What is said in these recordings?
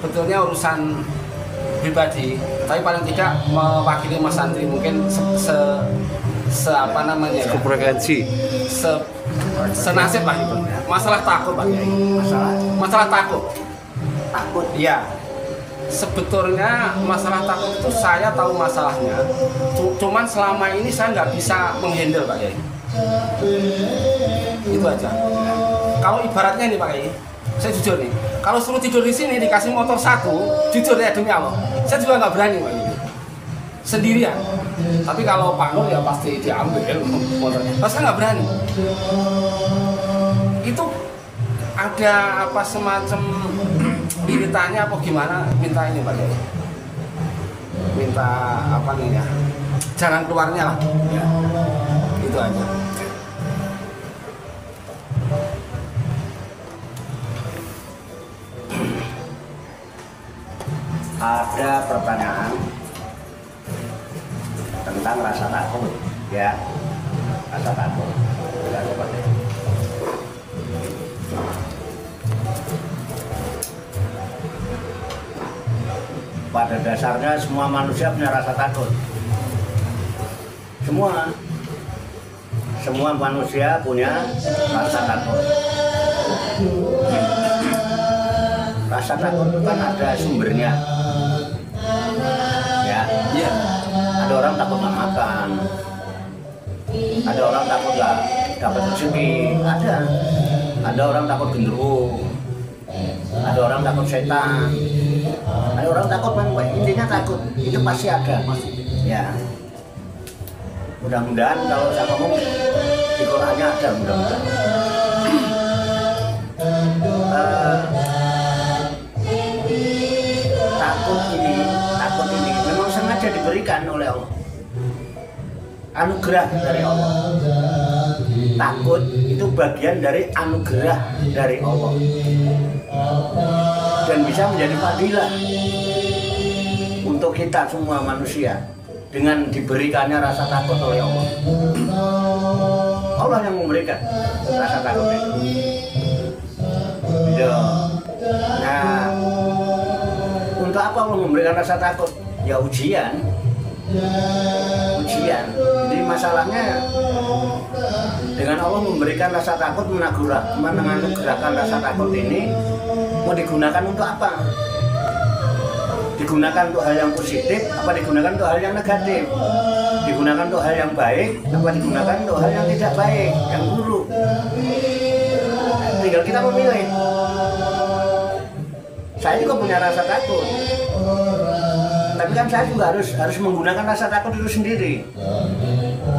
sebetulnya urusan pribadi, tapi paling tidak mewakili Mas Andri mungkin apa namanya ya, frekuensi senasib lah itu. Masalah takut Pak Kiai. Masalah takut. Takut. Iya. Sebetulnya masalah takut itu saya tahu masalahnya, cuman selama ini saya nggak bisa menghandle Pak Kiai. Itu aja. Kalau ibaratnya nih Pak Kiai, saya jujur nih, kalau suruh tidur di sini dikasih motor satu, jujur ya demi Allah, saya juga nggak berani Pak Kiai. Sendirian. Tapi kalau Pak Nur ya pasti diambil motornya. Tapi saya nggak berani. Itu ada apa semacam iritanya apa gimana, minta ini Pak Kiai, minta apa nih ya, jalan keluarnya lah ya. Itu aja. Ada pertanyaan tentang rasa takut, ya, rasa takut. Ya, seperti itu. Pada dasarnya semua manusia punya rasa takut. Semua manusia punya rasa takut. Rasa takut itu kan ada sumbernya. Ya, Iya. ada orang takut nggak makan, ada orang takut nggak dapat rezeki, ada orang takut genderuwo, ada orang takut setan, ada orang takut intinya takut itu pasti ada. Ya, mudah-mudahan kalau saya ngomong di Qurannya ada, mudah-mudahan. Takut ini memang sengaja diberikan oleh Allah, anugerah dari Allah. Takut itu bagian dari anugerah dari Allah dan bisa menjadi fadilah untuk kita semua manusia dengan diberikannya rasa takut oleh Allah. Allah yang memberikan rasa takut itu. Nah, untuk apa Allah memberikan rasa takut? Ya ujian. Jadi masalahnya dengan Allah memberikan rasa takut, menganugerahkan rasa takut ini mau digunakan untuk apa? Digunakan untuk hal yang positif, apa digunakan untuk hal yang negatif? Digunakan untuk hal yang baik, apa digunakan untuk hal yang tidak baik, yang buruk? Tinggal kita memilih. Saya juga punya rasa takut, tapi kan saya juga harus menggunakan rasa takut itu sendiri.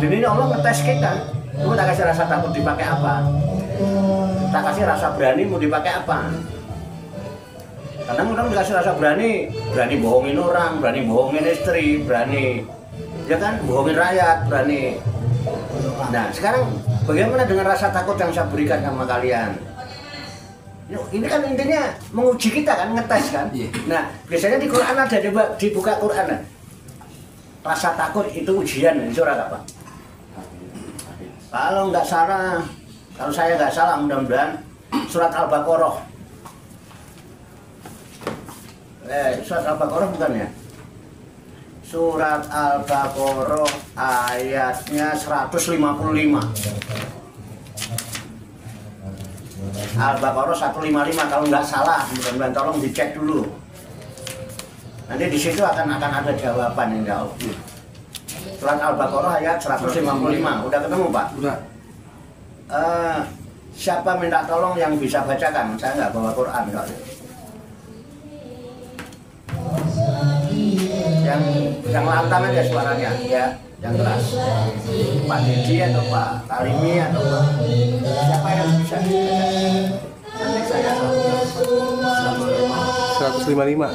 Dan ini Allah ngetes kita. Lu tak kasih rasa takut dipakai apa? Tak kasih rasa berani mau dipakai apa? Kadang orang dikasih rasa berani bohongin orang, berani bohongin istri, berani ya kan bohongin rakyat, berani. Nah sekarang bagaimana dengan rasa takut yang saya berikan sama kalian? Ini kan intinya menguji kita kan, ngetes kan. Nah biasanya di Quran ada, dibuka Quran, rasa takut itu ujian, surat apa? Kalau nggak salah, kalau saya nggak salah mudah-mudahan surat Al-Baqarah. Surat Al-Baqarah bukan ya? Surat Al-Baqarah ayatnya 155. Al-Baqarah 155 kalau nggak salah, mudah-mudahan tolong dicek dulu. Nanti di situ akan ada jawaban yang jauh. Surat Al-Baqarah ayat 155. Udah ketemu Pak? Udah. Siapa minta tolong yang bisa bacakan? Saya nggak bawa Quran kok. Yang lantang aja suaranya ya, yang keras. Pak Didi atau Pak Karimi atau Pak siapa yang bisa? Nanti saya 155.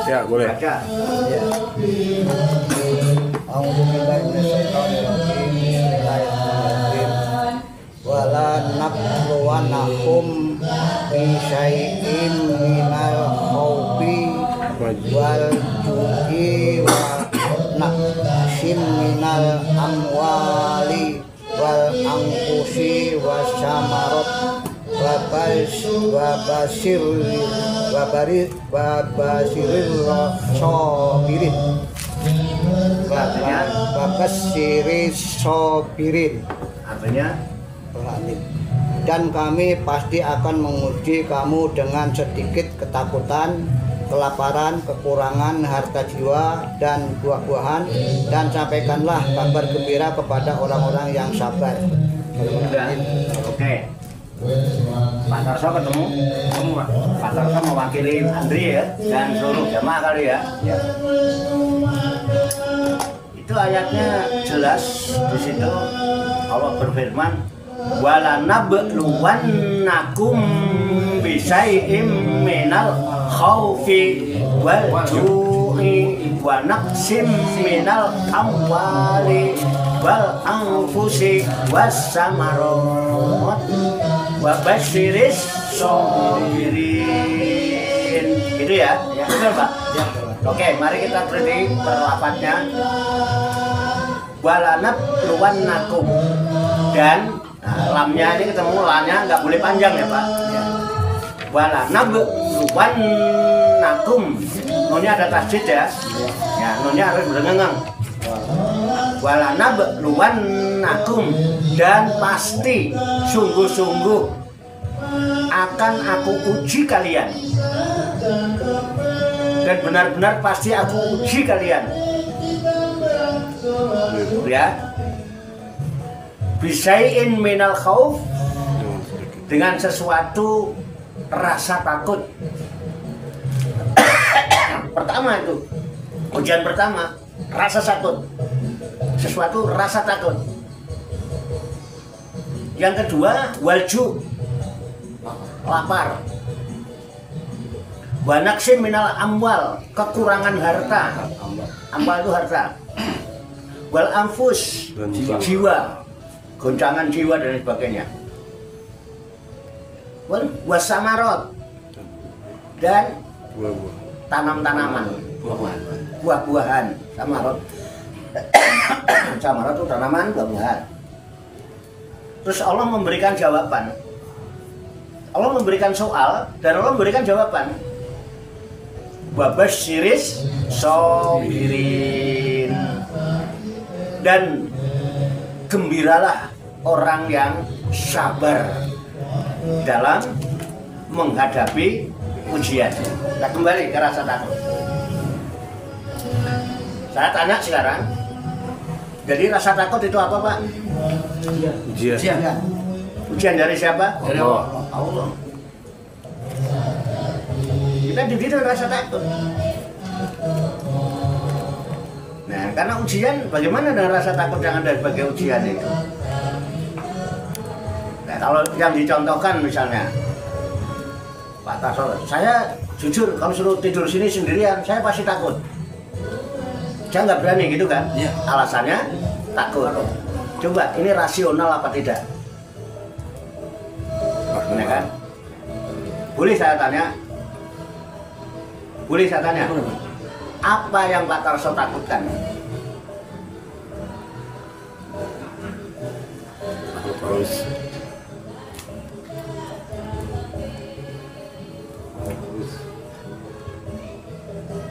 Ya boleh. Baca. Ya. Wala nabluwanahum bi syai'in minal khawfi wal ju'i wa naqsin minal amwali wal anfusi was samarat wabasiril sobirin. Wabasiril sobirin. Artinya dan kami pasti akan menguji kamu dengan sedikit ketakutan, kelaparan, kekurangan harta jiwa dan buah-buahan, dan sampaikanlah kabar gembira kepada orang-orang yang sabar. udah. Oke. Pak Tarso ketemu semua. Pak Tarso mewakili Andri ya dan seluruh jamaah kali ya. Ya. Itu ayatnya jelas di situ Allah berfirman wala nabluwannakum bisyai'im minal khaufi wal ju'i wa naqsim minal amwali wal anfusi was samarat wa basyiris sabirin. Gitu ya? Ya, betul Pak? Ya. Oke, mari kita teliti perlafatnya. Wala nabluwannakum dan lamnya ini ketemu lanya nggak boleh panjang ya Pak. Ya. Wala nabluwannakum. Nunnya ada tasjid ya. Ya, nunnya harus berengang. Wala nabluwannakum dan pasti sungguh-sungguh akan aku uji kalian. Dan benar-benar pasti aku uji kalian. Ya. Bisyai'in minal khauf dengan sesuatu rasa takut. Pertama itu ujian pertama rasa takut, sesuatu rasa takut. Yang kedua walju, lapar. Wanaksim minal amwal, kekurangan harta. Amwal itu harta. Wal anfus, jiwa, goncangan jiwa dan sebagainya. Wasamarot dan tanam-tanaman, buah-buahan, samarot. Samarot itu tanaman, buah-buahan. Terus Allah memberikan jawaban. Allah memberikan soal dan Allah memberikan jawaban. Wabasyiris sabirin. Dan gembiralah orang yang sabar dalam menghadapi ujian. Kita kembali ke rasa takut. Saya tanya sekarang, jadi rasa takut itu apa Pak? Ujian. Ujian dari siapa? Dari Allah. Allah. Kita diberi rasa takut. Nah, karena ujian, bagaimana dengan rasa takut yang ada sebagai ujian itu? Nah, kalau yang dicontohkan misalnya, Pak Tarso, saya jujur kalau suruh tidur sini sendirian, saya pasti takut. Saya nggak berani gitu kan? Iya. Alasannya takut. Coba, ini rasional apa tidak? Benar kan? Boleh saya tanya? Boleh saya tanya? Apa yang Pak Tarso takutkan?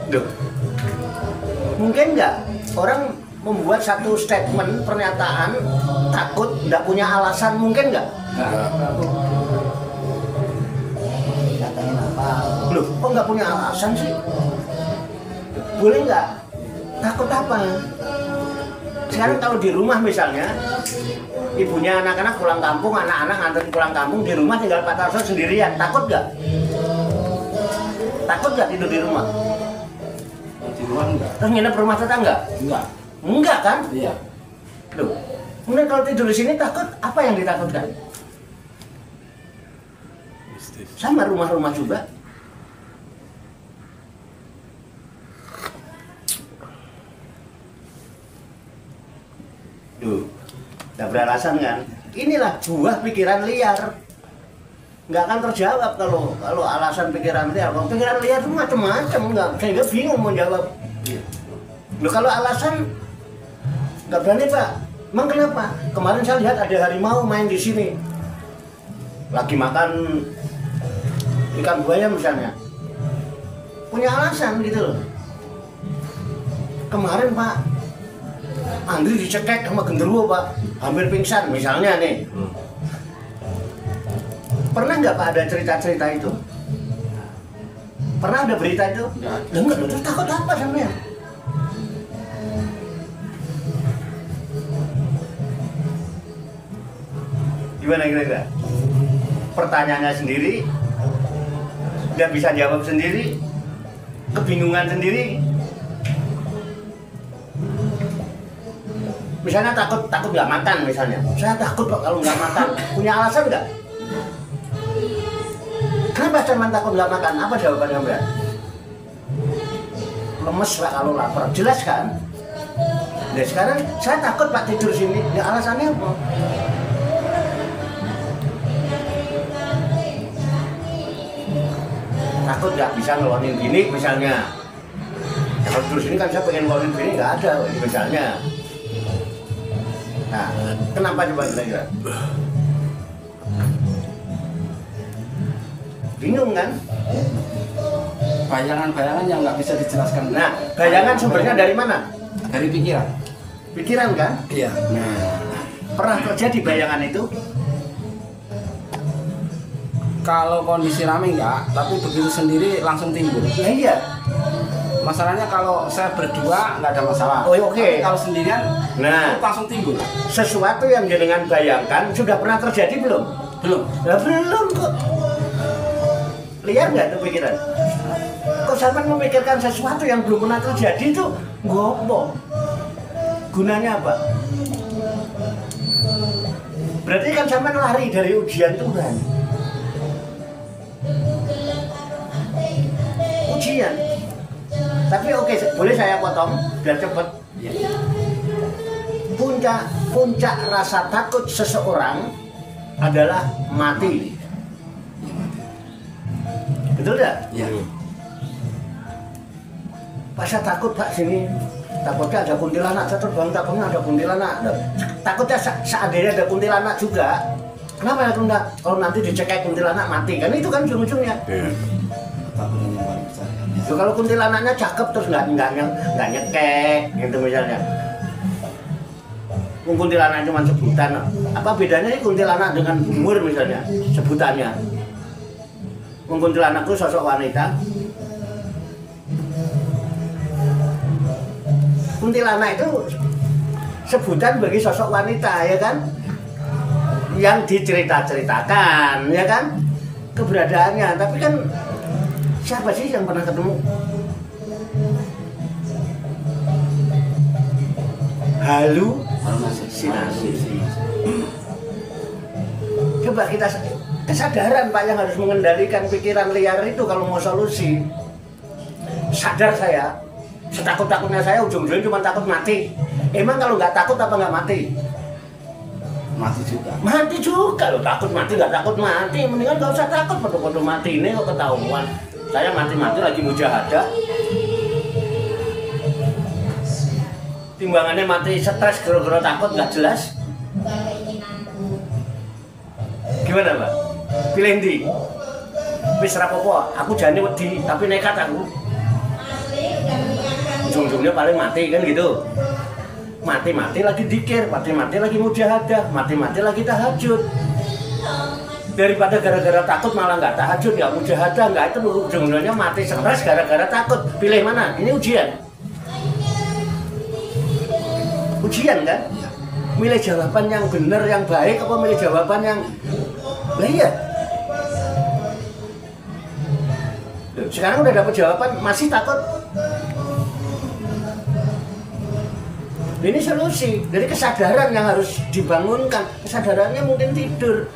Duh. Mungkin nggak orang membuat satu statement pernyataan takut nggak punya alasan, mungkin nggak? Loh, kok nggak punya alasan sih? Boleh nggak? Takut apa? Sekarang kalau di rumah misalnya, ibunya anak-anak pulang kampung, anak-anak nganterin pulang kampung, di rumah tinggal Pak Tarso sendirian, takut nggak? Takut nggak tidur di rumah? Di rumah enggak? Terus nginep rumah tetangga? Enggak. Enggak kan? Iya. Loh, kemudian kalau tidur di sini takut, apa yang ditakutkan? Sama rumah-rumah juga. Duh, nggak beralasan kan? Inilah buah pikiran liar. Nggak akan terjawab kalau alasan pikiran liar. Kalau pikiran liar itu macam-macam, nggak, sehingga bingung mau jawab. Loh, kalau alasan nggak berani Pak. Emang kenapa? Kemarin saya lihat ada harimau main di sini. lagi makan ikan buaya misalnya, punya alasan gitu loh. Kemarin Pak Andri dicekek sama genderuwo Pak, hampir pingsan misalnya nih. Pernah nggak Pak ada cerita-cerita itu? Pernah ada berita itu? Enggak, terus takut apa sampean? Gimana kira-kira? Pertanyaannya sendiri, nggak bisa jawab sendiri, kebingungan sendiri. Misalnya takut nggak makan misalnya, saya takut Pak kalau nggak makan, punya alasan nggak? Kenapa cuman takut nggak makan? Apa jawabannya Mbak? Lemes Pak kalau lapar, jelas kan? Nah sekarang saya takut Pak tidur sini, ya alasannya apa? Takut nggak bisa ngelonin bini misalnya. Kalau terus ini kan saya pengen ngelonin bini nggak ada misalnya. Nah, kenapa coba kira-kira? Bingung kan? Bayangan-bayangan yang nggak bisa dijelaskan. Nah, bayangan sumbernya dari mana? Dari pikiran. Pikiran kan? Iya. Nah, pernah terjadi bayangan itu? Kalau kondisi rame enggak, tapi begitu sendiri langsung timbul. Nah, iya. Masalahnya kalau saya berdua nggak ada masalah. Oh, oke. Tapi kalau sendirian, Nah, itu langsung timbul. sesuatu yang jenengan bayangkan sudah pernah terjadi belum? Belum. Nah, belum kok. Lihat nggak tuh pikiran? Kok sampai memikirkan sesuatu yang belum pernah terjadi itu ngopo? Gunanya apa? Berarti kan sampai lari dari ujian Tuhan. Ujian. Tapi oke, boleh saya potong biar cepet. Puncak rasa takut seseorang adalah mati. Betul tidak? Iya. Pak saya takut Pak sini. Takutnya ada kuntilanak, saya terbang takutnya ada kuntilanak. Takutnya seandainya ada kuntilanak juga. Kenapa ya kalau nanti dicekek kuntilanak mati? Kan itu kan ujung-ujungnya. So, kalau kuntilanaknya cakep terus nggak nyekek gitu misalnya. Kuntilanak cuma sebutan. Apa bedanya sih kuntilanak dengan umur misalnya sebutannya? Kuntilanakku sosok wanita. Kuntilanak itu sebutan bagi sosok wanita ya kan? Yang dicerita-ceritakan ya kan? Keberadaannya, tapi kan siapa sih yang pernah ketemu? Halusinasi. Coba kita kesadaran Pak yang harus mengendalikan pikiran liar itu kalau mau solusi. Sadar saya, setakut-takutnya saya ujung-ujungnya cuma takut mati. Emang kalau nggak takut apa nggak mati? Mati juga. Mati juga loh, takut mati nggak takut mati. Mendingan nggak usah takut foto-foto mati ini kok ketahuan. Saya mati-mati lagi mujahadah. Timbangannya mati stres, gara-gara takut nggak jelas. Gimana Pak? Pilih ndi? Wis rapopo, aku jane wedi, tapi nekat aku. Ujung-ujungnya paling mati kan gitu. Mati-mati lagi dikir, mati-mati lagi mujahadah, mati-mati lagi tahajud. Daripada gara-gara takut malah nggak tahajud, nggak mujahadah, nggak itu ujung-ujungnya mati stres gara-gara takut. Pilih mana? Ini ujian. Ujian kan? Milih jawaban yang benar, yang baik, apa milih jawaban yang lah iya. Sekarang udah dapat jawaban, masih takut. Ini solusi, dari kesadaran yang harus dibangunkan. Kesadarannya mungkin tidur.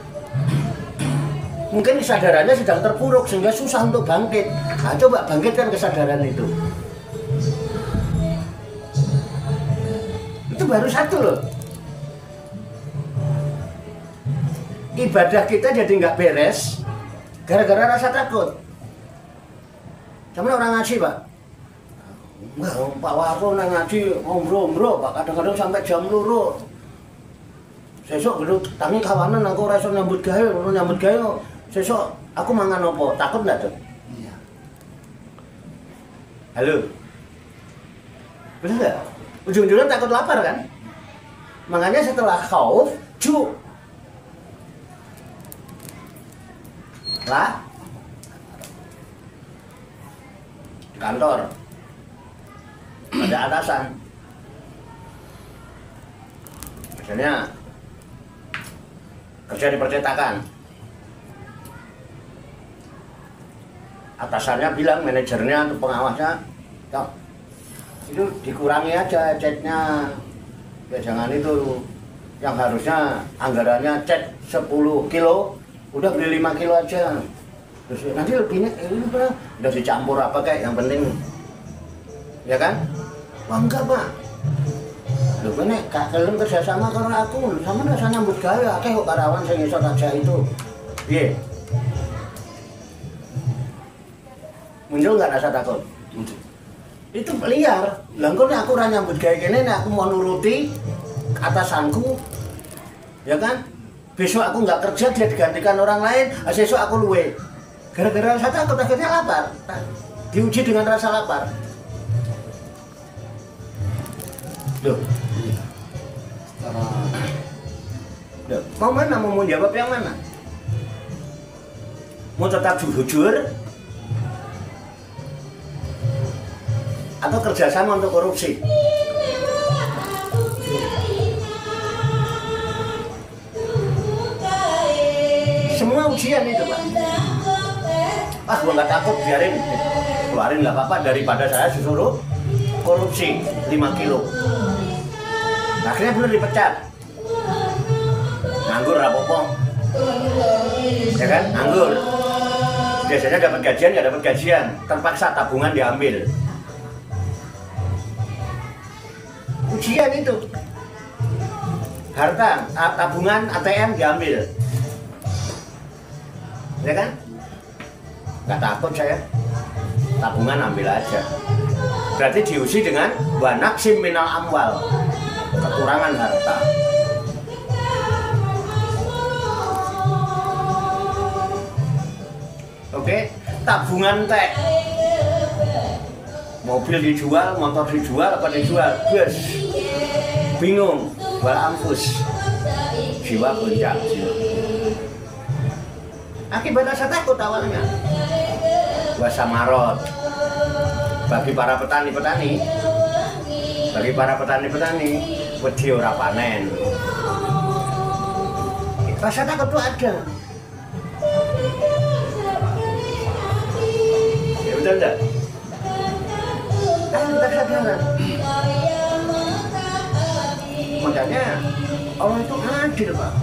Mungkin kesadarannya sedang terpuruk sehingga susah untuk bangkit. Nah, coba bangkitkan kesadaran itu. Itu baru satu loh. Ibadah kita jadi nggak beres gara-gara rasa takut. Sama orang ngaji Pak. Enggak, Pak Wako nang ngaji ngombro-ngombro Pak, kadang-kadang sampai jam 2. Sesuk kudu tangi kawanan aku ora iso nyambut gawe, sesuk aku mangan apa? Takut enggak, Dok? Iya. Halo. Betul enggak? Ujung-ujungnya takut lapar kan? Makanya setelah khauf, ju. Lah. Di kantor. Ada atasan. Misalnya kerja di percetakan. Atasannya bilang, manajernya atau pengawasnya, "Kau, itu dikurangi aja catnya. Ya jangan itu, yang harusnya anggarannya cat 10 kilo, udah beli 5 kilo aja. Terus nanti lebihnya, ini udah dicampur apa kayak yang penting." Ya kan? Wah enggak, Pak. Lho kene gak kelem kerjasama karo aku, sama rasa nyambut gawe akeh kok karyawan sing iso aja itu. Piye? Muncul nggak rasa takut? Muncul. Itu liar. Lah engko nek aku ora nyambut gawe kene, nek aku mau nuruti atasanku, ya kan? Besok aku nggak kerja, dia digantikan orang lain, besok aku luwe. Gara-gara rasa takut akhirnya lapar. Diuji dengan rasa lapar. Loh. Loh, mau mana? Mau jawab yang mana? Mau tetap jujur atau kerjasama untuk korupsi? Semua ujian itu, Pak. Ah, gua nggak takut, biarin, keluarin nggak apa-apa daripada saya disuruh korupsi 5 kilo. Akhirnya bener dipecat. Nganggur rapopo. Ya kan? Nganggur. Biasanya dapat gajian, nggak dapat gajian. Terpaksa tabungan diambil. Ujian itu. Harta, tabungan ATM diambil. Ya kan? Nggak takut saya. Tabungan ambil aja. Berarti diuji dengan wa naqsim minal amwal, kekurangan harta. Oke, tabungan teh. Mobil dijual, motor dijual, apa dijual? Bus. Bingung, wal anfus. Jiwa goncang. Akibat rasa takut awalnya. Wasamarot. Bagi para petani-petani, wedi ora panen. Rasa takut itu ada. Ya betul enggak? Ayo kita kesadaran. Makanya Allah itu adil, Pak.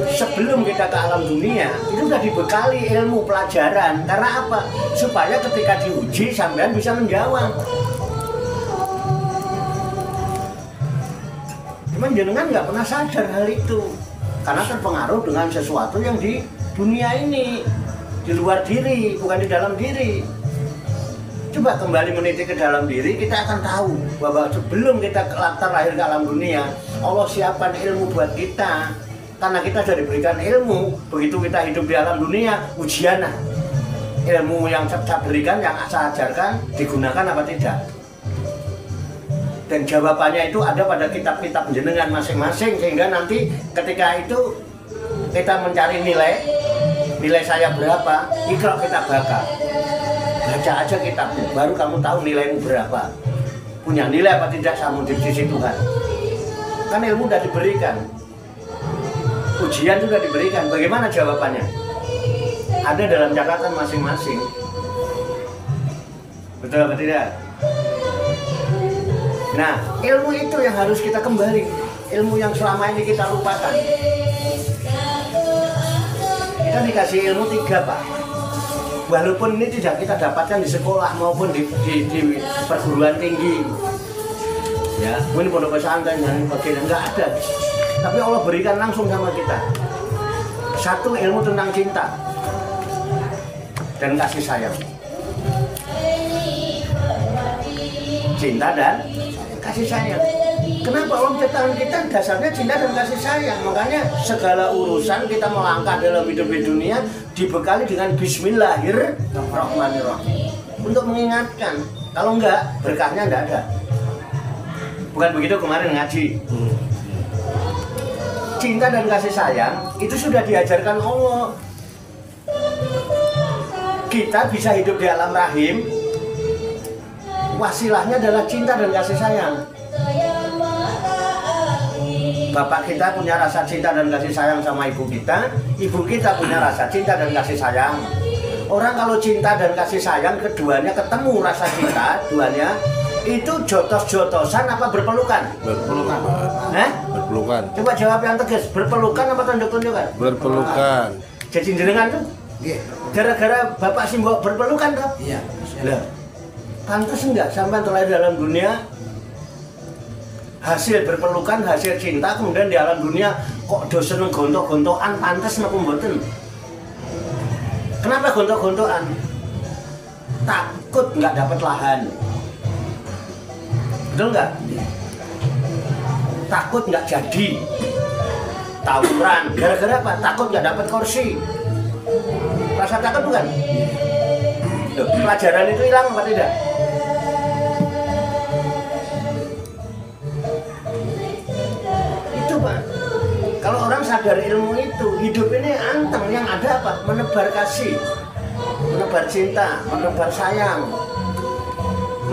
Sebelum kita ke alam dunia, itu sudah dibekali ilmu pelajaran. Karena apa? Supaya ketika diuji, sampean bisa menjawab. Cuman jenengan nggak pernah sadar hal itu. Karena terpengaruh dengan sesuatu yang di dunia ini. Di luar diri, bukan di dalam diri. Coba kembali meniti ke dalam diri, kita akan tahu bahwa sebelum kita terlahir ke alam dunia, Allah siapkan ilmu buat kita. Karena kita sudah diberikan ilmu, begitu kita hidup di alam dunia, ujian. Ilmu yang saya berikan, yang saya ajarkan, digunakan apa tidak? Dan jawabannya itu ada pada kitab-kitab jenengan masing-masing, sehingga nanti ketika itu kita mencari nilai saya berapa, ikra kita baca. Baca aja kitabnya, baru kamu tahu nilaimu berapa. Punya nilai apa tidak sama di sisi Tuhan. Kan ilmu sudah diberikan. Ujian juga diberikan, bagaimana jawabannya? Ada dalam catatan masing-masing. Betul atau tidak? Nah, ilmu itu yang harus kita kembali. Ilmu yang selama ini kita lupakan. Kita dikasih ilmu 3, Pak. Walaupun ini tidak kita dapatkan di sekolah maupun di perguruan tinggi. Ya, ini pondok pesantren dan sebagainya, enggak ada. Tapi Allah berikan langsung sama kita. Satu, ilmu tentang cinta dan kasih sayang. Cinta dan kasih sayang. Kenapa Allah menciptakan kita? Dasarnya cinta dan kasih sayang. Makanya segala urusan kita melangkah dalam hidup di dunia dibekali dengan Bismillahirrahmanirrahim untuk mengingatkan. Kalau enggak, berkahnya enggak ada. Bukan begitu kemarin ngaji. Cinta dan kasih sayang itu sudah diajarkan Allah. Kita bisa hidup di alam rahim, wasilahnya adalah cinta dan kasih sayang. Bapak kita punya rasa cinta dan kasih sayang sama ibu kita punya rasa cinta dan kasih sayang. Orang kalau cinta dan kasih sayang keduanya ketemu rasa cinta, duanya itu jotos-jotosan apa berpelukan? Berpelukan. Berpelukan. Coba jawab yang tegas, berpelukan apa tunjuk-tunjukkan? Berpelukan. Jadi jenengan tuh? Gara-gara bapak simbol berpelukan tuh? Iya. Lah, pantas enggak sampai terlahir dalam dunia hasil berpelukan, hasil cinta, kemudian di alam dunia kok dosen gontok-gontokan, pantas napa mboten? Kenapa gontok-gontokan? Takut nggak dapat lahan. Betul nggak? Takut nggak jadi. Tawuran, gara-gara apa? Takut nggak dapat kursi. Rasa takut bukan? Loh, pelajaran itu hilang apa tidak? Kalau orang sadar ilmu itu, hidup ini anteng, yang ada apa? Menebar kasih, menebar cinta, menebar sayang.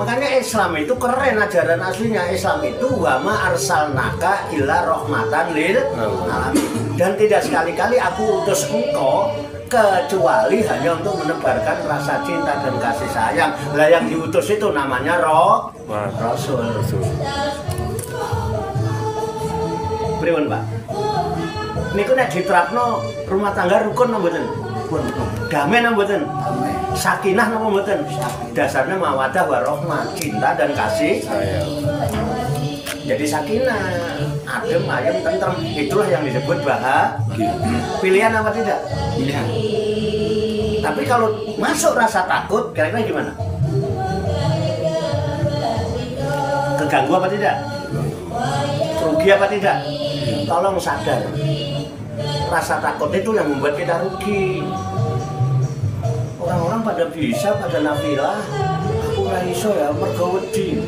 Makanya Islam itu keren ajaran aslinya. Islam itu wama arsalnaka illa rahmatan lil alamin. Dan tidak sekali-kali aku utus engkau kecuali hanya untuk menebarkan rasa cinta dan kasih sayang. Lah yang diutus itu namanya Rasul. Pripun, Pak? Niku nek diterapno rumah tangga rukun napa mboten? Damai napa mboten? Sakinah napa mboten? Dasarnya mawaddah warahmah, cinta dan kasih sayang. Jadi sakinah, adem, ayem, tentrem, itulah yang disebut bahagia. Pilihan apa tidak? Pilihan. Tapi kalau masuk rasa takut, kira-kira gimana? Keganggu apa tidak? Rugi apa tidak? Tolong sadar. Rasa takut itu yang membuat kita rugi. Orang-orang pada bisa, pada nafilah. Aku ora iso ya, mergo wedi.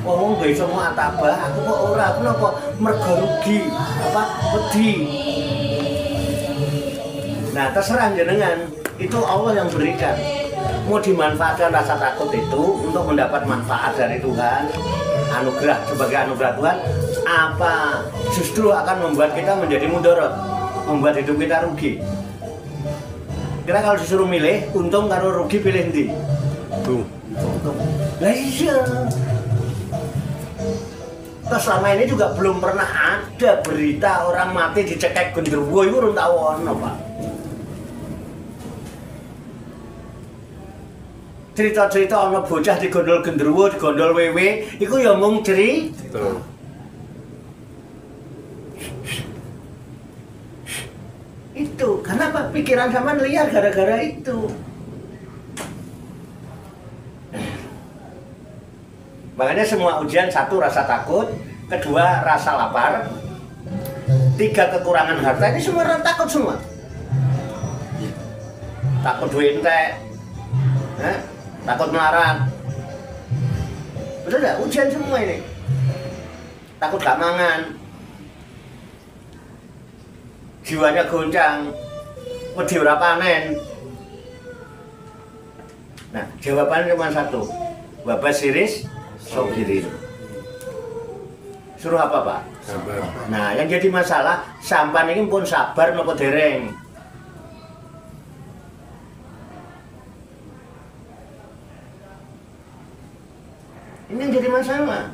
Wong gak iso muatabah, aku kok ora, kenapa? Mergo rugi, apa? Wedi. Nah, terserah jenengan, itu Allah yang berikan. Mau dimanfaatkan rasa takut itu untuk mendapat manfaat dari Tuhan, anugerah sebagai anugerah Tuhan, apa justru akan membuat kita menjadi mudarat, membuat hidup kita rugi. Kira kalau disuruh milih, untung karo rugi pilih ndi? Untung. Lah iya. Terus selama ini juga belum pernah ada berita orang mati dicekek genderuwo itu urung tau ono, Pak. Cerita-cerita ono bocah digondol genderuwo, digondol wewe, iku ya mung cerita. Itu, kenapa pikiran zaman liar gara-gara itu? Makanya semua ujian, satu rasa takut, kedua rasa lapar, tiga kekurangan harta, ini semua orang takut semua. Takut duit entek, takut melarat. Betul gak? Ujian semua ini. Takut gak mangan, jiwanya goncang, wedi ora panen. Nah, jawabannya cuma satu. Wabasiris sobirin. Suruh apa, Pak? Sabar. Nah, yang jadi masalah, sampan ini pun sabar nopo dereng. Ini yang jadi masalah.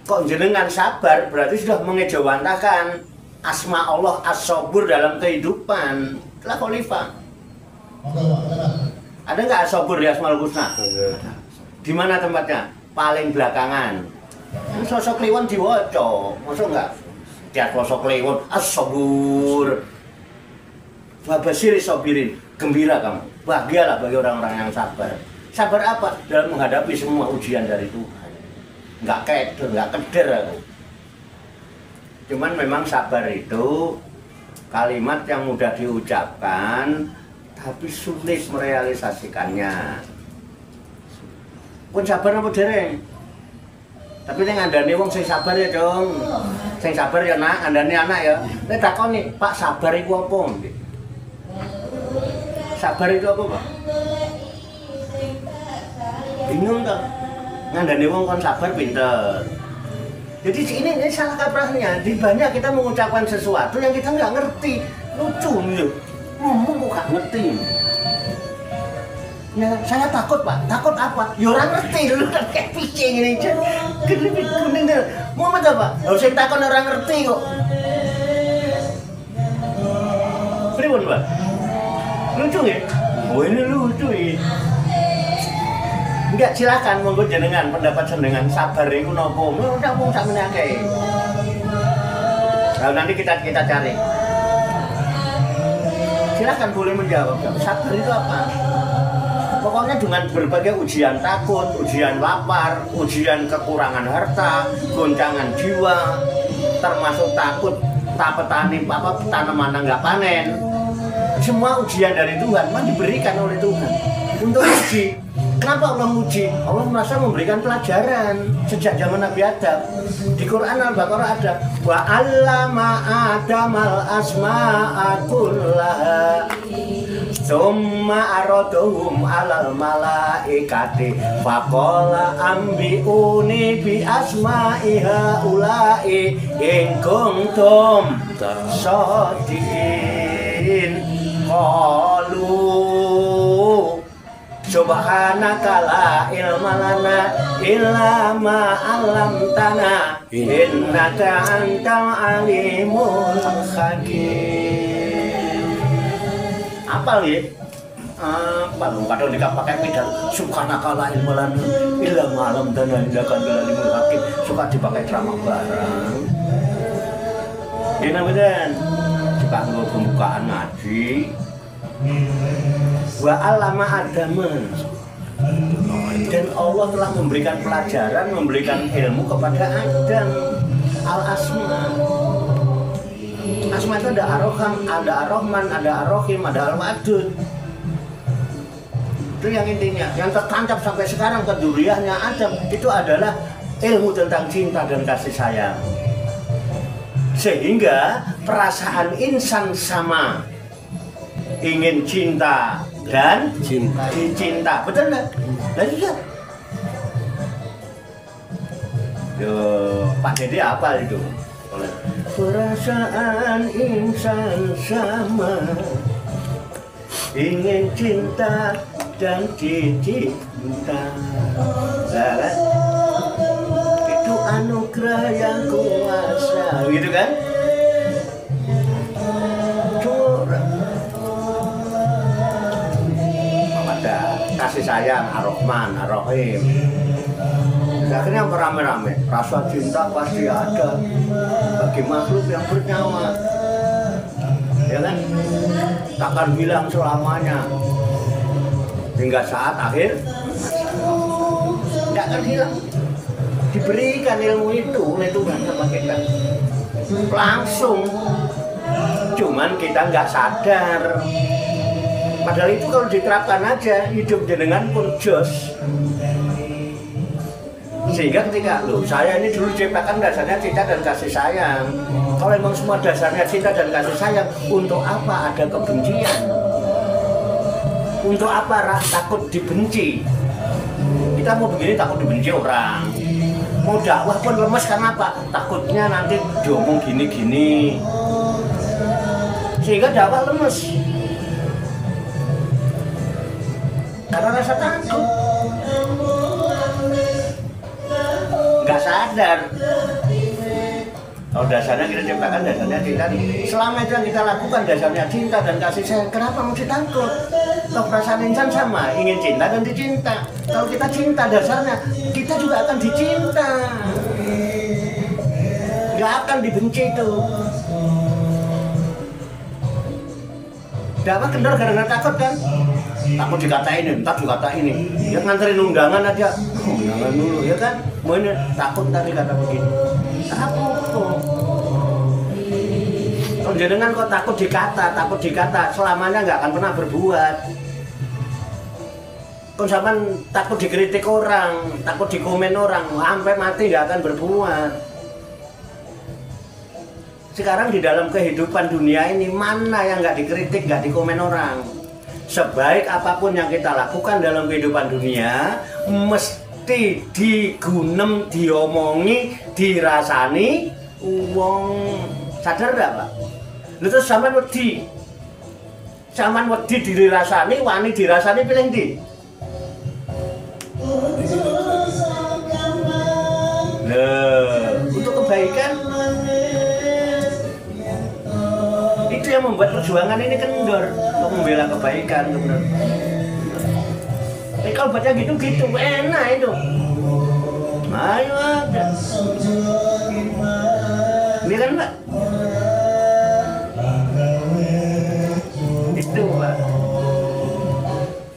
Kok jenengan sabar, berarti sudah mengejawantakan asma Allah as-sabur dalam kehidupan. Telah khalifah. Ada nggak as-sabur di Asmaul Husna? Di mana tempatnya? Paling belakangan. Sosok kliwon diwaca, masuk nggak? Tiap sosok kliwon as-sabur. Wabashiri sabirin, gembira kamu, bahagialah bagi orang-orang yang sabar. Sabar apa? Dalam menghadapi semua ujian dari Tuhan. nggak keder aku. Cuman memang sabar itu kalimat yang mudah diucapkan tapi sulit merealisasikannya. Pun sabar apa dereng? Tapi nek ngandani wong sing sabar ya, Dong. Sing sabar ya nak, ngandani anak ya. Nek takoni, Pak sabar iku apa? Sabar itu apa, Pak? Bingung toh. Ngandani wong kon sabar pinter. Jadi ini salah kaprahnya. Di banyak kita mengucapkan sesuatu yang kita nggak ngerti. Lucu nih. Ngomong kok nggak ngerti. Ya, saya takut Pak. Takut apa? Ya orang ngerti dulu kan kayak picing ini. Gede kuning deh. Mau apa Pak? Harus saya takut orang ngerti kok. Pripun Pak? Lucu ya? Oh ini lucu ya. Enggak, silakan monggo jenengan pendapat jenengan sabar iku napa? Udah wong sakmene akeh. Nah, nanti kita cari. Silakan boleh menjawab. Sabar itu apa? Pokoknya dengan berbagai ujian takut, ujian lapar, ujian kekurangan harta, goncangan jiwa, termasuk takut petani tanaman nggak panen. Semua ujian dari Tuhan, memang diberikan oleh Tuhan untuk uji. Kenapa Allah uji? Allah merasa memberikan pelajaran sejak zaman Nabi Adam. Di Quran Al-Baqarah ada wa 'allama Adamal asma'a kullaha summa aradahum 'alal malaikati faqala ambiuni bi asma'i haula'i in kuntum shadiqin. Qalu subhanaka la ilma lana illa ma 'allamtana innaka antal alimul hakim. Apa ya? Apa lu kadang dipakai pidato subhanaka la ilma lana illa ma 'allamtana innaka antal alimul hakim, suka dipakai ceramah bareng. Ini namanya dipanggo pembukaan ngaji. Wa alama Adama, dan Allah telah memberikan pelajaran, memberikan ilmu kepada Adam al-asma. Asma itu ada Ar-Rahman, ada Ar-Rahman, ada Ar-Rahim, ada Al-Wadud. Itu yang intinya, yang tertancap sampai sekarang ke duriannya Adam itu adalah ilmu tentang cinta dan kasih sayang. Sehingga perasaan insan sama ingin cinta dan dicinta, betul nggak? Nah iya. Yo, Pak Dede apa itu? Perasaan insan sama ingin cinta dan dicinta. Nah, itu anugerah yang kuasa, gitu kan? Kasih sayang, Ar-Rahman, Ar-Rahim. Akhirnya beramai-ramai, rasa cinta pasti ada bagi makhluk yang bernyawa, ya kan? Takkan hilang selamanya hingga saat akhir nggak akan hilang. Diberikan ilmu itu oleh Tuhan sama kita langsung, cuman kita nggak sadar. Padahal itu kalau diterapkan aja, hidup jenengan pun jos. Sehingga ketika, loh saya ini dulu diciptakan dasarnya cinta dan kasih sayang. Kalau memang semua dasarnya cinta dan kasih sayang, untuk apa ada kebencian? Untuk apa takut dibenci? Kita mau begini takut dibenci orang. Mau dakwah pun lemes karena apa? Takutnya nanti diomong gini-gini. Sehingga dakwah lemes. Karena rasa takut, nggak sadar. Kalau dasarnya kita ciptakan dasarnya cinta, selama itu yang kita lakukan dasarnya cinta dan kasih sayang, kenapa mesti takut? Toh perasaan insan sama, ingin cinta dan dicinta. Kalau kita cinta dasarnya, kita juga akan dicinta, nggak akan dibenci itu. Dakwah kendor gara-gara takut kan? Takut dikatain, entar dikatain ini. Ya nganterin undangan aja, jangan dulu ya kan. Mana takut tadi kata begini. Takut kok. Kalau jenengan kok takut dikata, selamanya nggak akan pernah berbuat. Kon sampean takut dikritik orang, takut dikomen orang, sampai mati nggak akan berbuat. Sekarang di dalam kehidupan dunia ini mana yang nggak dikritik, nggak dikomen orang? Sebaik apapun yang kita lakukan dalam kehidupan dunia, mesti digunem, diomongi, dirasani, wong sadar nggak Pak? Lu terus sampean wedi dirasani, wani dirasani pilih ndi? Untuk kebaikan itu yang membuat perjuangan ini kendor untuk membela kebaikan, benar. Kalau baca gitu enak itu. Ayo ada. Ini kan Pak. Itu Pak.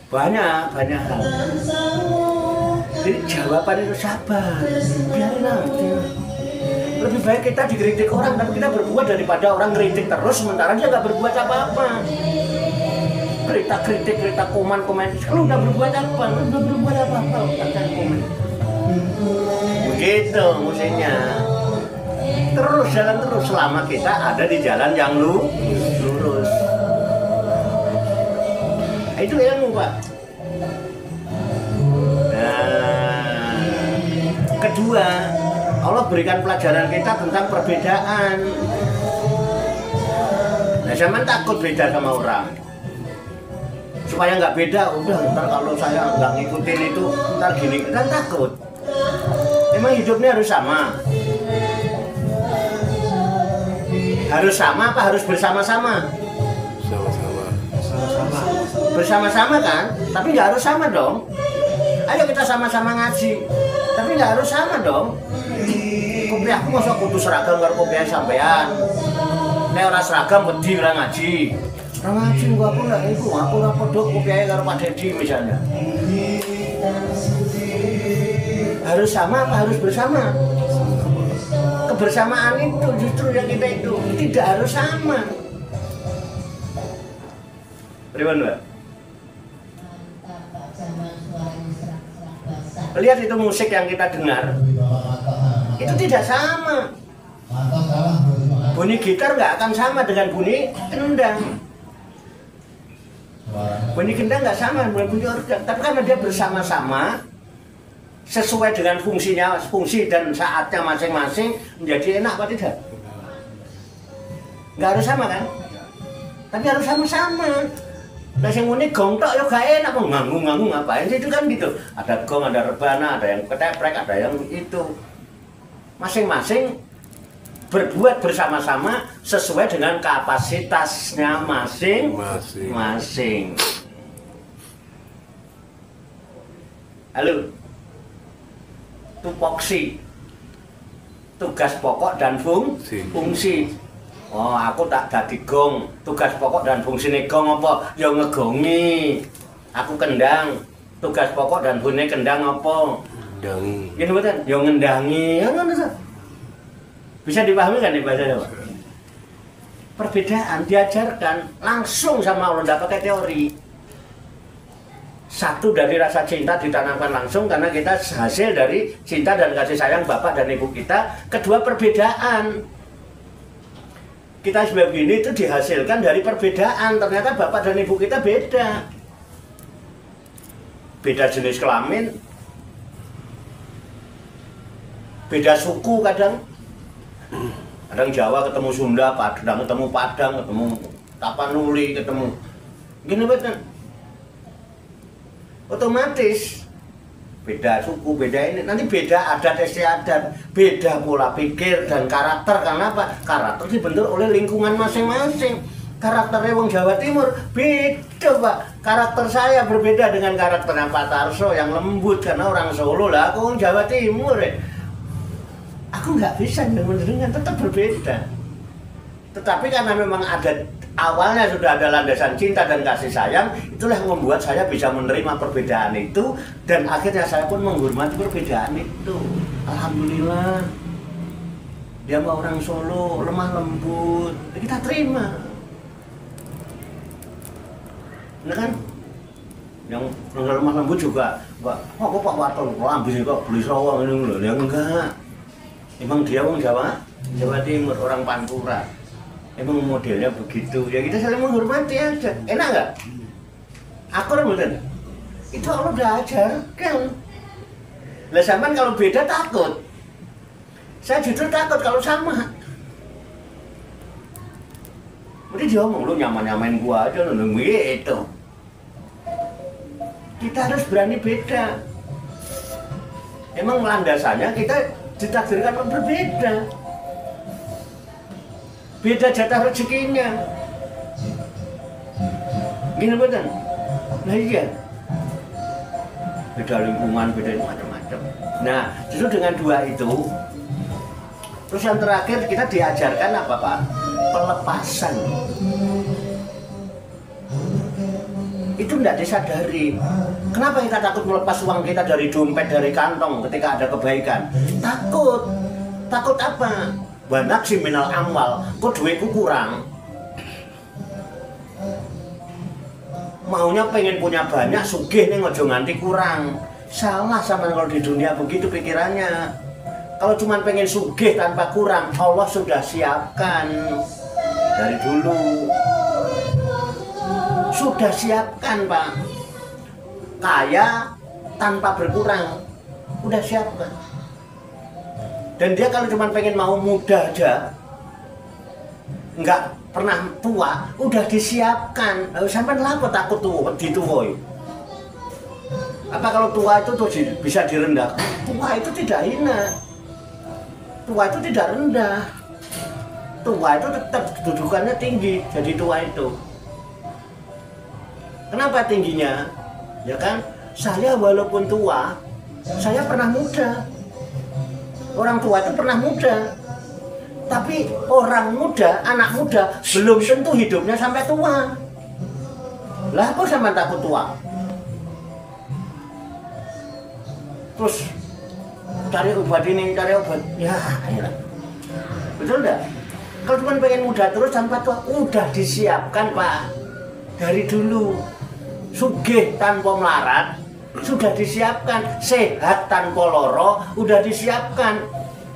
Banyak hal. Jadi jawaban itu sabar, biarin nanti. Lebih baik kita dikritik orang, tapi kita berbuat daripada orang kritik terus sementara dia nggak berbuat apa-apa. Kritik, komen. Kalau udah berbuat apa? Udah berbuat apa-apa, akan komen. Begitu musiknya. Terus jalan terus selama kita ada di jalan yang lurus. Nah, itu ilmu Pak. Kedua, Allah berikan pelajaran kita tentang perbedaan. Nah, zaman takut beda sama orang. Supaya nggak beda, udah ntar kalau saya nggak ngikutin itu, ntar gini, kan takut. Emang hidupnya harus sama? Harus sama apa harus bersama-sama? Bersama-sama kan? Tapi nggak harus sama dong. Ayo kita sama-sama ngaji. Tapi nggak harus sama dong. Kopi aku masa kudu seragam karo kopi sampean. Nek ora seragam wedi ora ngaji. Ora ngaji aku nggak iku, aku ora padha kopi karo Pak Dedi misalnya. Harus sama apa harus bersama? Kebersamaan itu justru yang kita itu tidak harus sama. Pripun, Mbak? Lihat itu musik yang kita dengar itu tidak sama. Bunyi gitar nggak akan sama dengan bunyi kendang. Bunyi kendang nggak sama dengan bunyi organ, tapi karena dia bersama-sama sesuai dengan fungsi dan saatnya masing-masing menjadi enak apa tidak? Nggak harus sama kan? Tapi harus sama-sama. Nah, yang unik gong tok ya gak enak, mau nganggung ngapain sih itu kan gitu. Ada gong, ada rebana, ada yang keteprek, ada yang itu. Masing-masing berbuat bersama-sama sesuai dengan kapasitasnya masing-masing. Halo. Tupoksi. Tugas pokok dan fungsi. Oh, aku tak dadi gong. Tugas pokok dan fungsine gong apa? Ya ngegongi. Aku kendang. Tugas pokok dan fungsine kendang apa? Ngendangi. Gini betul? Ya ngendangi. Ya ngono to. Bisa dipahami kan bahasa Jawa? Perbedaan diajarkan langsung sama Allah, tidak pakai teori. Satu dari rasa cinta ditanamkan langsung karena kita hasil dari cinta dan kasih sayang bapak dan ibu kita. Kedua, perbedaan. Kita sebagai ini itu dihasilkan dari perbedaan. Ternyata bapak dan ibu kita beda. Beda jenis kelamin. Beda suku kadang. Kadang Jawa ketemu Sunda, Padang ketemu Padang, ketemu Tapanuli, ketemu gini betul. Otomatis beda suku, beda ini, nanti beda adat istiadat, beda pola pikir dan karakter. Karena apa? Karakter dibentuk oleh lingkungan masing-masing. Karakternya wong Jawa Timur beda Pak. Karakter saya berbeda dengan karakternya Pak Tarso yang lembut karena orang Solo lah. Aku wong Jawa Timur ya. Aku nggak bisa dengan tetap berbeda. Tetapi karena memang ada awalnya sudah ada landasan cinta dan kasih sayang, itulah yang membuat saya bisa menerima perbedaan itu dan akhirnya saya pun menghormati perbedaan itu. Alhamdulillah. Dia mau orang Solo, lemah lembut, kita terima. Nah kan? Yang lemah lembut juga, kok Pak Waton, ambis kok beli sawang ini loh, ya enggak. Emang dia orang Jawa Timur, orang Pantura. Emang modelnya begitu, ya kita saling menghormati aja. Enak nggak? Akur bener. Itu Allah udah ajarkan. Lah sampean kalau beda takut. Saya jujur takut kalau sama. Mesti dia ngomong lu nyaman-nyamain gua aja lu itu. Kita harus berani beda. Emang landasannya kita ditakdirkan berbeda. Beda jatah rezekinya. Gini betul. Nah iya. Beda lingkungan, beda macam-macam. Nah, justru dengan dua itu, terus yang terakhir kita diajarkan apa Pak? Pelepasan. Itu tidak disadari. Kenapa kita takut melepas uang kita dari dompet, dari kantong ketika ada kebaikan? Takut. Takut apa? Banak si minal amal, kok duitku kurang. Maunya pengen punya banyak, sugih nih ngojo nganti kurang. Salah sama kalau di dunia begitu pikirannya. Kalau cuma pengen sugih tanpa kurang, Allah sudah siapkan dari dulu. Sudah siapkan Pak. Kaya tanpa berkurang, udah siapkan. Dan dia kalau cuma pengen mau muda aja, nggak pernah tua, udah disiapkan. Sampai lapor takut tua, dituwoi. Apa kalau tua itu tuh bisa direndahkan? Tua itu tidak hina. Tua itu tidak rendah. Tua itu tetap kedudukannya tinggi, jadi tua itu. Kenapa tingginya? Ya kan, saya walaupun tua, saya pernah muda. Orang tua itu pernah muda. Tapi orang muda, anak muda, belum tentu hidupnya sampai tua. Lah apa sama takut tua? Terus cari obat ini, cari obat. Ya, ayolah. Betul enggak? Kalau cuma pengen muda terus sampai tua, udah disiapkan Pak. Dari dulu. Sugih tanpa melarat, sudah disiapkan. Sehat tanpa loro, udah disiapkan.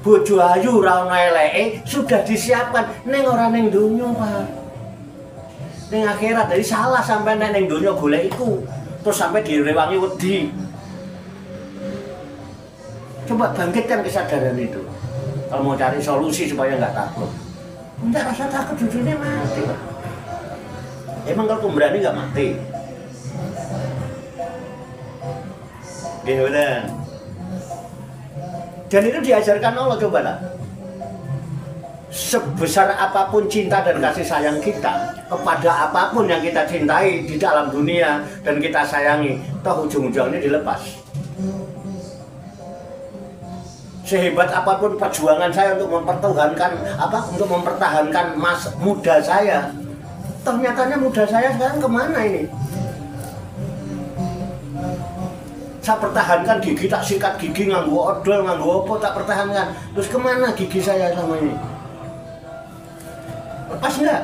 Bojo ayu ra ono eleke, sudah disiapkan. Ning ora ning donya, Pak. Ning akhirat. Jadi salah sampai ning donya golek iku. Terus sampai direwangi wedi. Coba bangkitkan kesadaran itu. Kalau mau cari solusi supaya nggak takut. Enggak rasa takut, jujurnya mati. Emang kalau pemberani nggak mati? Gimana? Dan itu diajarkan Allah, coba lah. Sebesar apapun cinta dan kasih sayang kita kepada apapun yang kita cintai di dalam dunia dan kita sayangi, toh ujung-ujungnya dilepas. Sehebat apapun perjuangan saya untuk mempertahankan muda saya, toh nyatanya muda saya sekarang kemana ini? Saya pertahankan gigi, tak sikat gigi, nganggo odol, nganggo apa, tak pertahankan. Terus kemana gigi saya selama ini? Lepas enggak?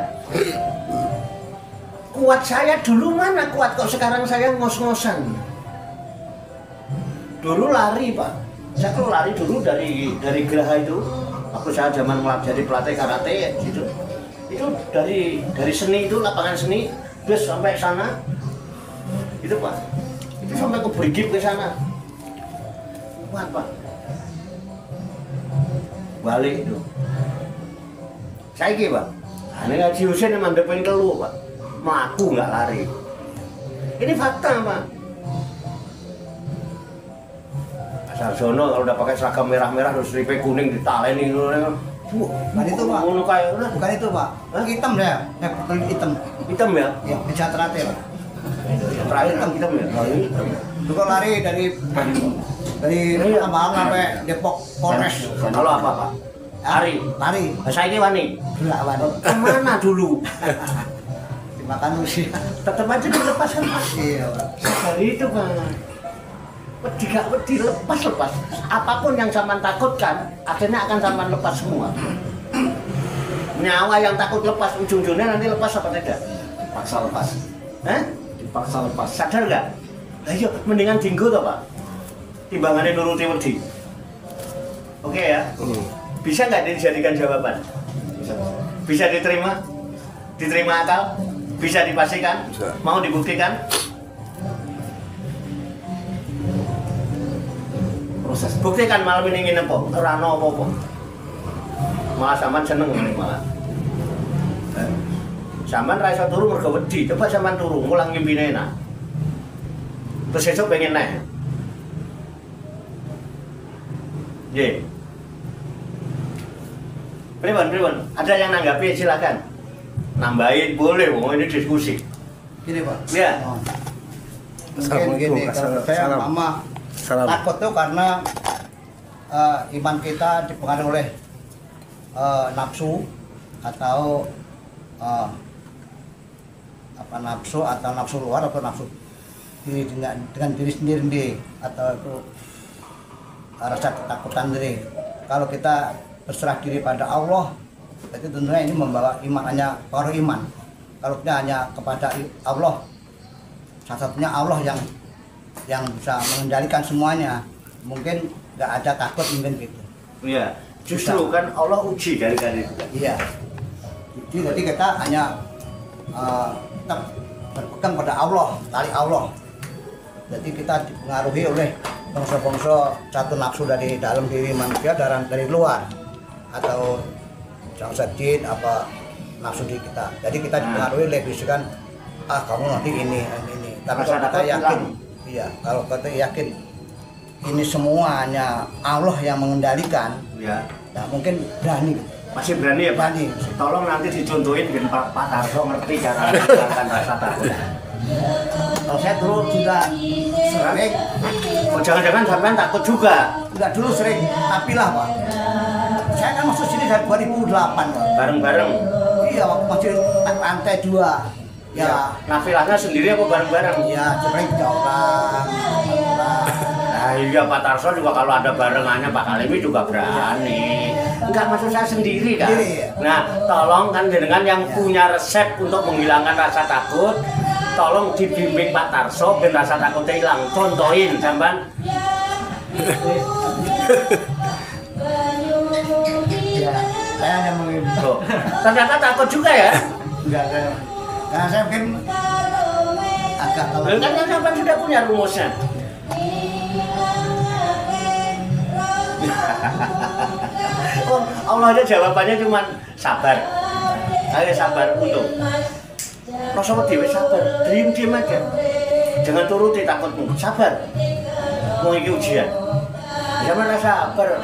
Kuat saya dulu mana kuat, kok sekarang saya ngos-ngosan. Dulu lari Pak. Saya kalau lari dulu dari Geraha itu, waktu saya zaman jadi pelatih karate gitu. Itu dari seni itu, lapangan seni, terus sampai sana. Itu Pak. Itu sampai ke Brigif ke sana. Kuat Pak. Balik itu. Saiki Pak. Ini Haji Husin yang mandepin telu Pak. Melaku nggak lari. Ini fakta Pak. Sarjono kalau udah pakai seragam merah-merah terus stripe kuning ditaleni Bukan itu Pak. Bukan itu Pak. Hitam ya. Hitam. Hitam ya? Ya, bisa terakhir. Terakhir kan hitam ya? Lu kok lari dari Ambalang sampai Depok Polres. Kalau apa Pak? Lari. Saiki wani. Enggak wani. Kemana dulu? Dimakan usia. Tetap aja dilepaskan Pak. Iya, Pak. Dari itu Pak. Wedi gak wedi lepas. Apapun yang zaman takutkan, akhirnya akan zaman lepas semua. Nyawa yang takut lepas, ujung-ujungnya nanti lepas apa tidak? Paksa lepas. Dipaksa lepas. Sadar nggak? Ayo, mendingan dinggo toh Pak. Timbangannya nuruti wedi. Oke ya? Bisa nggak dijadikan jawaban? Bisa diterima? Diterima akal? Bisa dipastikan? Bisa. Mau dibuktikan? Proses. Buktikan malam ini ngene po, ora ono apa-apa. Malah sampean seneng ngene malah. Sampean ra iso turu mergo wedi, coba sampean turu ngulang ngimpine enak. Terus esuk pengen naik. Ye. Pripun? Ada yang nanggapi silakan. Nambahin boleh, ini diskusi. Gini, Pak. Ya. Mungkin gini, kalau saya mama takut tuh karena iman kita dipengaruhi oleh nafsu atau nafsu luar atau nafsu diri dengan diri sendiri atau itu rasa ketakutan diri. Kalau kita berserah diri pada Allah, itu tentunya ini membawa iman, hanya orang iman. Kalau kita hanya kepada Allah, satu-satunya Allah yang bisa mengendalikan semuanya, mungkin nggak ada takut mungkin gitu. Iya, justru kan Allah uji dari itu. Iya. Jadi kita hanya tetap berpegang pada Allah, tali Allah. Jadi kita dipengaruhi oleh bangsa-bangsa satu nafsu dari dalam diri manusia dan dari luar, atau bangsa jin apa nafsu di kita. Jadi kita dipengaruhi oleh bisikan, kamu nanti ini. Tapi kalau kita yakin, iya, kalau kita yakin ini semuanya Allah yang mengendalikan, ya mungkin berani. Masih berani ya Pak? Berani. Tolong nanti dicontohin biar Pak Tarso ngerti cara menghilangkan rasa takut. Kalau saya dulu sudah sering, Oh jangan-jangan sampean takut juga? sudah dulu sering, tapi lah Pak. Saya kan masuk sini dari 2008 Pak. Bareng-bareng? Iya, waktu masih lantai 2. Ya, nafilahnya sendiri apa bareng-bareng? Iya, sering 3 orang. Nah iya Pak Tarso juga kalau ada barengannya Pak Kalemi juga berani. Enggak, maksud saya sendiri kan? Sendiri, ya. Nah tolong kan dengan yang punya resep untuk menghilangkan rasa takut, tolong dibimbing Pak Tarso biar rasa takutnya hilang. Contohin sampean. Ya, saya hanya mengimbau. Ternyata takut juga ya? Enggak. Karena saya mungkin agak kalau Kan sampean sudah punya rumusnya. Oh, Allah aja jawabannya cuma sabar. Ayo sabar untuk. Rasa wedi sabar, diem aja. Jangan turuti takutmu, sabar. Mau iki ujian. Jangan rasa sabar.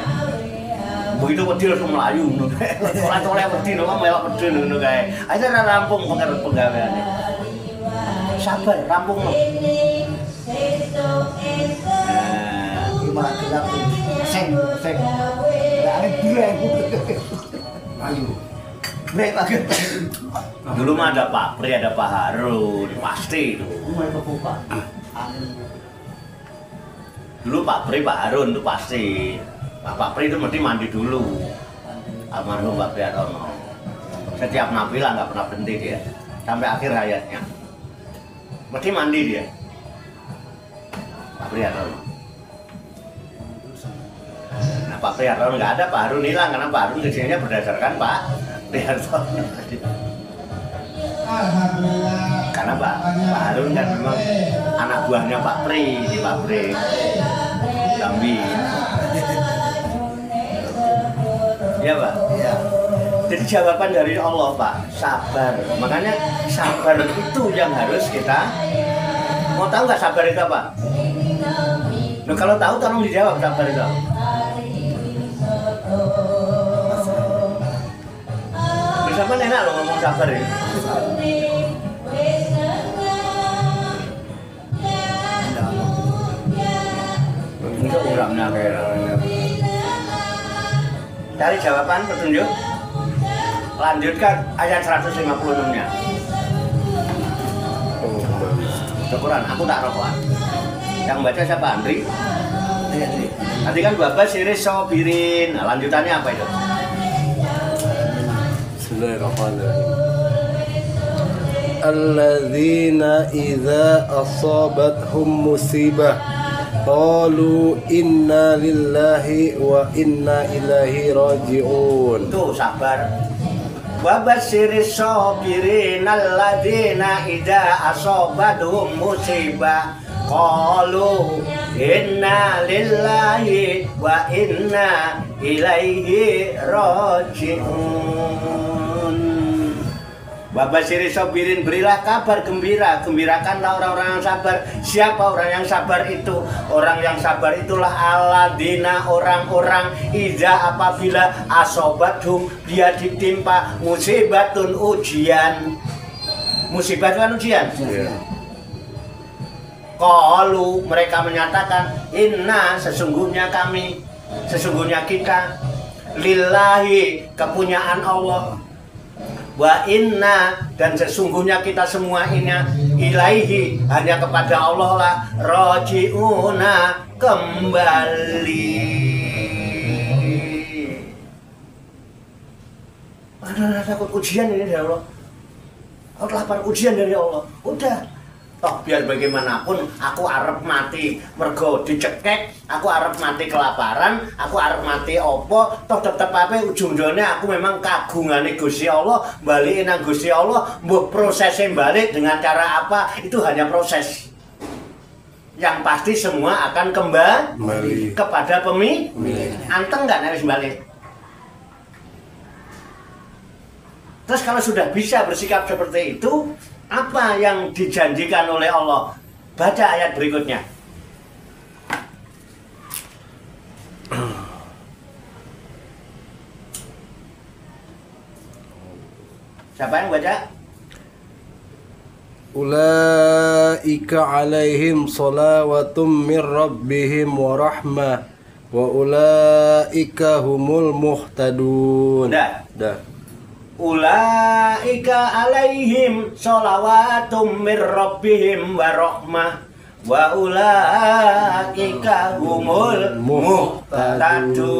Begitu wedi langsung melayu ngono kae. Ora wedi lho, melok wedi ngono kae. Aja ora rampung penggaweane. Sabar, rampung lho. gimana kita seng. Ada dureng. Ayo. Brek lagi. Dulu mah ada Pak Pri, ada Pak Harun, pasti itu. Mulai kebuka. Dulu Pak Pri, Pak Harun itu pasti. Nah, Pak Pri itu mesti mandi dulu. Almarhum Pak Priatono. Setiap nafilah nggak pernah berhenti dia sampai akhir hayatnya. Mesti mandi dia. Pak Priatono. Nah Pak Priatono nggak ada, Pak Harun hilang karena Pak Harun kerjanya berdasarkan Pak Priatono. Karena Pak Harun kan memang anak buahnya Pak Pri di pabrik Jambi. Iya Pak? Iya. Jadi jawaban dari Allah Pak, sabar. Makanya sabar itu yang harus kita. Mau tahu nggak sabar itu apa? Nah, kalau tahu tolong dijawab sabar itu. Bersama enak loh ngomong sabar ya. Itu uramnya kayak. Cari jawaban petunjuk. Lanjutkan ayat 156-nya. Quran, aku tak rokokan. Yang baca siapa? Andri? Nanti kan babas siris sobirin. Nah, lanjutannya apa itu? Bismillahirrahmanirrahim. Alladzina idza asabathum musibah qalu inna lillahi wa inna ilaihi raji'un. Tuh sabar. Wabasyiris sabirin alladzina idza asabathum musibah qalu inna lillahi wa inna ilaihi raji'un. Wabasyiris sabirin, berilah kabar gembira, gembirakanlah orang-orang yang sabar. Siapa orang yang sabar itu? Orang yang sabar itulah alladzina, orang-orang idza apabila asobathum dia ditimpa musibatun ujian. Musibah itu kan ujian. Qalu, mereka menyatakan inna, sesungguhnya kami, sesungguhnya kita, lillahi, kepunyaan Allah, wa inna, dan sesungguhnya kita semua ini, ilaihi, hanya kepada Allah lah, roji'una, kembali. Ada takut ujian ini dari Allah. Aku lapar ujian dari Allah. Udah. Toh biar bagaimanapun aku arep mati mergo dicekek, aku arep mati kelaparan, aku arep mati opo, toh tetep apa ujung-ujungnya aku memang kagungane Gusti Allah, balikin nang Gusti Allah, mbuh prosesnya balik dengan cara apa, itu hanya proses. Yang pasti semua akan kembali kepada pemilik. Anteng nggak harus balik. Terus kalau sudah bisa bersikap seperti itu, apa yang dijanjikan oleh Allah? Baca ayat berikutnya. Siapa yang baca? Ulaika alaihim salawatum min rabbihim wa rahmah wa ulaika humul muhtadun. Dah. Ulaika alaihim sholawatum mir rabbihim wa rahmah wa ulaika humul muhtadun.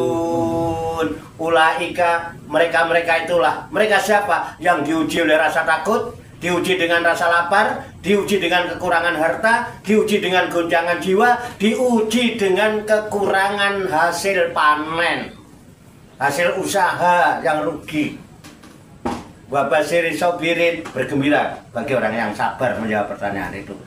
Ulaika, mereka itulah. Mereka siapa? Yang diuji oleh rasa takut, diuji dengan rasa lapar, diuji dengan kekurangan harta, diuji dengan goncangan jiwa, diuji dengan kekurangan hasil panen, hasil usaha yang rugi. Wabasyiris sabirin, bergembira bagi orang yang sabar. Menjawab pertanyaan itu.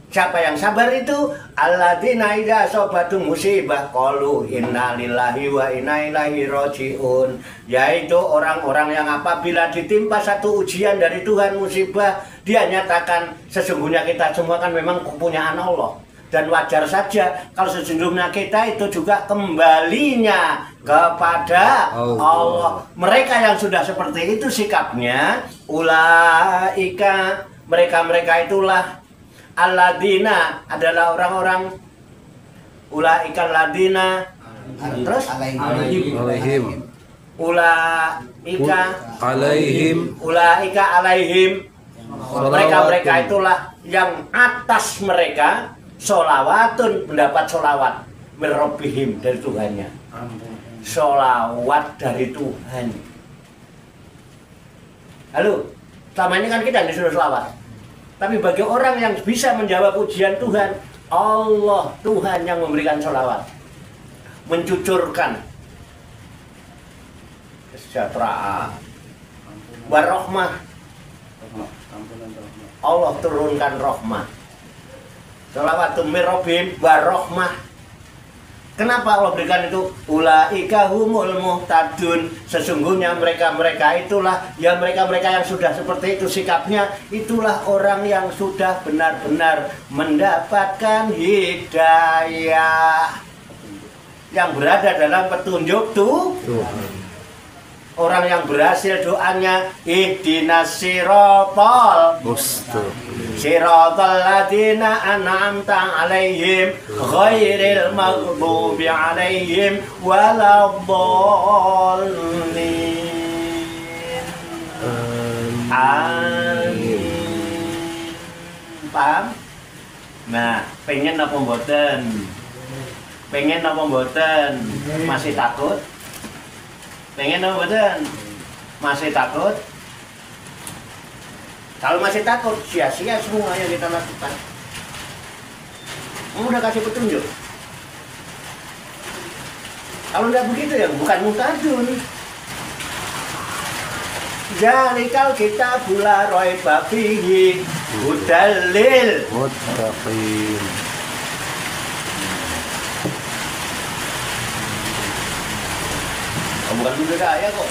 Siapa yang sabar itu? Alladzina idza asabathum musibah qalu inna lillahi wa inna ilaihi raji'un. Yaitu orang-orang yang apabila ditimpa satu ujian dari Tuhan, musibah, dia nyatakan sesungguhnya kita semua kan memang kepunyaan Allah. Dan wajar saja kalau sesungguhnya kita itu juga kembalinya kepada Allah. Mereka yang sudah seperti itu sikapnya, ulaika, mereka itulah, alladzina adalah orang-orang, ulaika alladzina, terus alaihim ulaika alaihim, mereka itulah yang atas mereka sholawatun, mendapat sholawat mirrobbihim, dari Tuhannya. Sholawat dari Tuhan. Halo, selama ini kan kita disuruh sholawat, tapi bagi orang yang bisa menjawab ujian Tuhan, Allah, Tuhan yang memberikan sholawat, mencucurkan kesejahteraan, warahmah, Allah turunkan rahmah. Sholawatum mirrobbihim warahmah. Kenapa Allah berikan itu? Ulaika humul muhtadun. Sesungguhnya mereka itulah, ya mereka yang sudah seperti itu sikapnya, itulah orang yang sudah benar-benar mendapatkan hidayah, yang berada dalam petunjuk Tuhan. Orang yang berhasil doanya ihdinas siratal Mustaqim. siratal ladzina an'amta 'alaihim ghairil maghdubi 'alaihim waladdallin. Amin. Paham? Nah, pengen apa mboten? Pengen apa mboten? Masih takut? Pengen apa mboten? Masih takut? Kalau masih takut, sia-sia semua yang kita lakukan. Kamu udah kasih petunjuk. Kalau nggak begitu ya bukan muhtadun. Zalikal kitabul la raiba fihi hudal lil Muttaqin. bukan budaya kok.